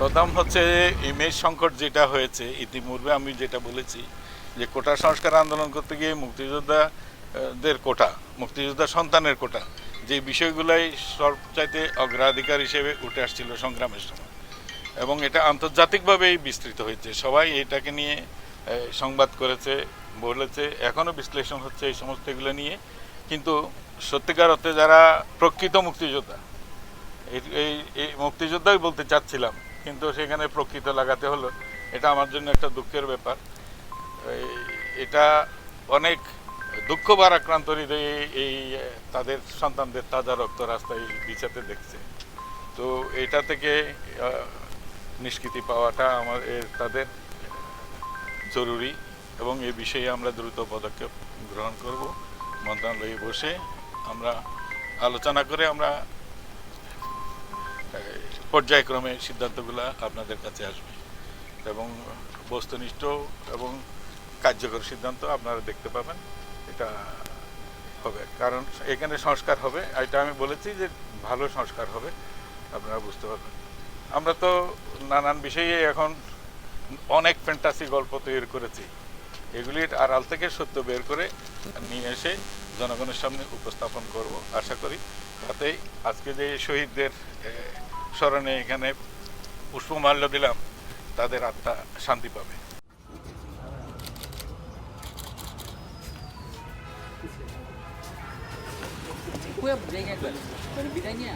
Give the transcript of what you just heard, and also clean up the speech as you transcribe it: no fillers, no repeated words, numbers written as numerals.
প্রথম হচ্ছে ইমেজ সংকট যেটা হয়েছে, ইতিপূর্বে আমি যেটা বলেছি যে কোটা সংস্কার আন্দোলন করতে গিয়ে মুক্তিযোদ্ধাদের কোটা, মুক্তিযোদ্ধা সন্তানের কোটা, যে বিষয়গুলাই সবচাইতে অগ্রাধিকার হিসেবে উঠে আসছিল সংগ্রামের সময়, এবং এটা আন্তর্জাতিকভাবেই বিস্তৃত হয়েছে। সবাই এটাকে নিয়ে সংবাদ করেছে, বলেছে, এখনও বিশ্লেষণ হচ্ছে এই সমস্ত এগুলো নিয়ে। কিন্তু সত্যিকার অর্থে যারা প্রকৃত মুক্তিযোদ্ধা, এই মুক্তিযোদ্ধাই বলতে চাচ্ছিলাম, কিন্তু সেখানে প্রকৃত লাগাতে হলো, এটা আমার জন্য একটা দুঃখের ব্যাপার। এটা অনেক দুঃখ ভারাক্রান্ত হৃদয়ে এই তাদের সন্তানদের তাজা রক্ত রাস্তায় বিছাতে দেখছে। তো এটা থেকে নিষ্কৃতি পাওয়াটা আমাদের তাদের জরুরি, এবং এই বিষয়ে আমরা দ্রুত পদক্ষেপ গ্রহণ করব। মন্ত্রণালয়ে বসে আমরা আলোচনা করে আমরা পর্যায়ক্রমে সিদ্ধান্তগুলো আপনাদের কাছে আসবে, এবং বস্তুনিষ্ঠ এবং কার্যকর সিদ্ধান্ত আপনারা দেখতে পাবেন। এটা হবে, কারণ এখানে সংস্কার হবে, এটা আমি বলেছি যে ভালো সংস্কার হবে, আপনারা বুঝতে পারবেন। আমরা তো নানান বিষয়ে এখন অনেক ফ্যান্টাসি গল্প তৈরি করেছি, এগুলির আড়াল থেকে সত্য বের করে নিয়ে এসে জনগণের সামনে উপস্থাপন করব আশা করি। তাতে আজকে যে শহীদদের স্মরণে এখানে পুষ্পমাল্য দিলাম, তাদের আত্মা শান্তি পাবে। Kuya, bigay nga ba? Bigay niya.